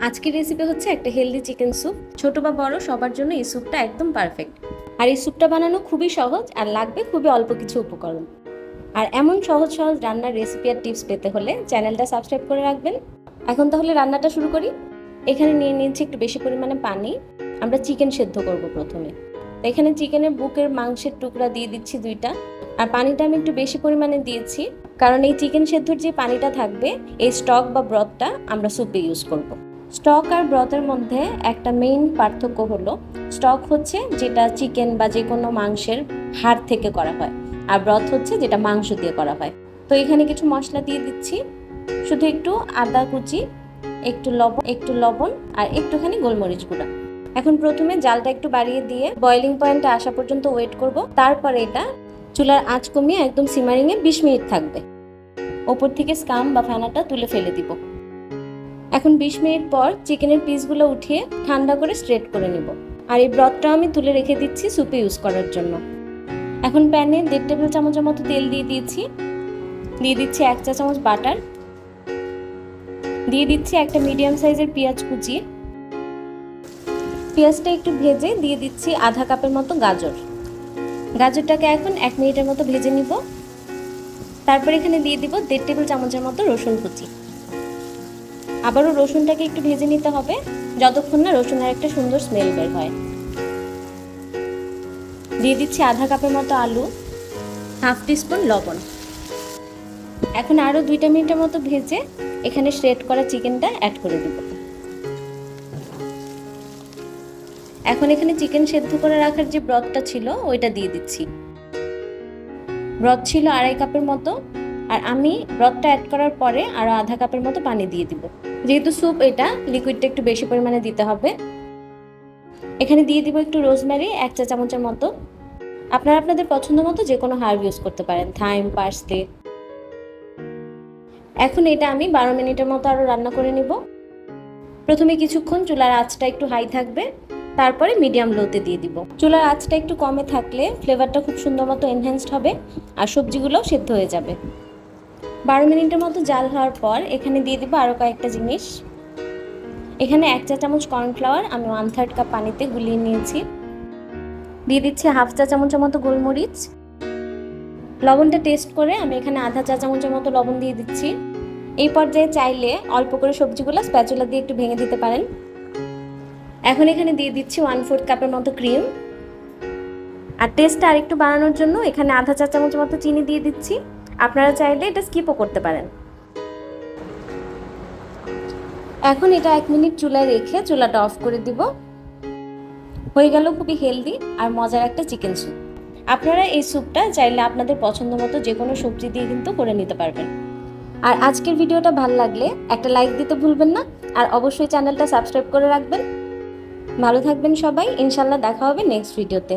আজকের রেসিপি হচ্ছে একটা হেলদি চিকেন স্যুপ। ছোট বা বড় সবার জন্য এই স্যুপটা একদম পারফেক্ট। আর এই স্যুপটা বানানো খুবই সহজ আর লাগবে খুবই অল্প কিছু উপকরণ। আর এমন সহজ সহজ রান্নার রেসিপি আর টিপস পেতে হলে চ্যানেলটা সাবস্ক্রাইব করে রাখবেন। এখন তাহলে রান্নাটা শুরু করি। এখানে নিয়ে নিয়েছি একটু বেশি পরিমাণে পানি। আমরা চিকেন সেদ্ধ করব প্রথমে। তো এখানে চিকেনের বুকের মাংসের টুকরা দিয়ে দিচ্ছি 2টা। আর পানিটা আমি একটু বেশি পরিমাণে দিয়েছি, কারণ এই চিকেন সেদ্ধর যে পানিটা থাকবে এই স্টক বা ব্রথটা আমরা স্যুপে ইউজ করব। স্টক আর ব্রথের মধ্যে একটা মেইন পার্থক্য হলো, স্টক হচ্ছে যেটা চিকেন বা যে কোনো মাংসের হাড় থেকে করা হয়, আর ব্রথ হচ্ছে যেটা মাংস দিয়ে করা হয়। তো এখানে কিছু মশলা দিয়ে দিচ্ছি, শুধু একটু আদা কুচি, একটু লবণ আর একটুখানি গোলমরিচ গুঁড়া। এখন প্রথমে জালটা একটু বাড়িয়ে দিয়ে বয়েলিং পয়েন্টে আসা পর্যন্ত ওয়েট করব। তারপরে এটা চুলার আঁচ কমিয়ে একদম সিমারিংয়ে 20 মিনিট থাকবে। ওপর থেকে স্কাম বা ফেনাটা তুলে ফেলে দিব। এখন 20 মিনিট পর চিকেনের পিসগুলো উঠিয়ে ঠান্ডা করে স্ট্রেট করে নিব। আর এই ব্রথটা আমি তুলে রেখে দিচ্ছি স্যুপে ইউজ করার জন্য। এখন প্যানে 1.5 টেবিল চামচের মতো তেল দিয়ে দিচ্ছি 1 চা চামচ বাটার, দিয়ে দিচ্ছি একটা মিডিয়াম সাইজের পেঁয়াজ কুচি। পেঁয়াজটা একটু ভেজে দিয়ে দিচ্ছি আধা কাপের মতো গাজর। গাজরটাকে এখন 1 মিনিটের মতো ভেজে নিব। তারপর এখানে দিয়ে দিব 1.5 টেবিল চামচের মতো রসুন কুচি। আবারও রসুনটাকে একটু ভেজে নিতে হবে যতক্ষণ না রসুনের একটা সুন্দর স্মেল বের হয়। দিয়ে দিচ্ছি আধা কাপের মতো আলু, হাফ টিস্পুন লবণ। এখন আরও 2 মিনিটের মতো ভেজে এখানে শ্রেড করা চিকেনটা অ্যাড করে দিব। এখন এখানে চিকেন সেদ্ধ করে রাখার যে ব্রথটা ছিল ওইটা দিয়ে দিচ্ছি। ব্রথ ছিল 2.5 কাপের মতো, আর আমি ব্রথটা অ্যাড করার পরে আরও আধা কাপের মতো পানি দিয়ে দিব। যেহেতু স্যুপ এটা, লিকুইডটা একটু বেশি পরিমাণে দিতে হবে। এখানে দিয়ে দিব একটু রোজমেরি 1 চা চামচের মতো। আপনারা আপনাদের পছন্দ মতো যে কোনো হার্ব ইউজ করতে পারেন, থাইম, পার্সলে। এখন এটা আমি 12 মিনিটের মতো আরও রান্না করে নিব। প্রথমে কিছুক্ষণ চুলার আঁচটা একটু হাই থাকবে, তারপরে মিডিয়াম লোতে দিয়ে দিব। চুলার আঁচটা একটু কমে থাকলে ফ্লেভারটা খুব সুন্দর মতো এনহ্যান্সড হবে আর সবজিগুলোও সেদ্ধ হয়ে যাবে। 12 মিনিটের মতো জাল হওয়ার পর এখানে দিয়ে দিব আরও কয়েকটা জিনিস। এখানে 1 চা চামচ কর্নফ্লাওয়ার আমি 1/3 কাপ পানিতে গুলিয়ে নিয়েছি। দিয়ে দিচ্ছি হাফ চা চামচের মতো গোলমরিচ। লবণটা টেস্ট করে আমি এখানে আধা চা চামচের মতো লবণ দিয়ে দিচ্ছি। এই পর্যায়ে চাইলে অল্প করে সবজিগুলো স্প্যাচুলা দিয়ে একটু ভেঙে দিতে পারেন। এখন এখানে দিয়ে দিচ্ছি 1/4 কাপের মতো ক্রিম। আর টেস্টটা আরেকটু বাড়ানোর জন্য এখানে আধা চা চামচের মতো চিনি দিয়ে দিচ্ছি। আপনারা চাইলে এটা স্কিপও করতে পারেন। এখন এটা 1 মিনিট চুলায় রেখে চুলাটা অফ করে দিব। হয়ে গেল খুবই হেলদি আর মজার একটা চিকেন স্যুপ। আপনারা এই স্যুপটা চাইলে আপনাদের পছন্দ মতো যে কোনো সবজি দিয়ে কিন্তু করে নিতে পারবেন। আর আজকের ভিডিওটা ভালো লাগলে একটা লাইক দিতে ভুলবেন না, আর অবশ্যই চ্যানেলটা সাবস্ক্রাইব করে রাখবেন। ভালো থাকবেন সবাই, ইনশাল্লাহ দেখা হবে নেক্সট ভিডিওতে।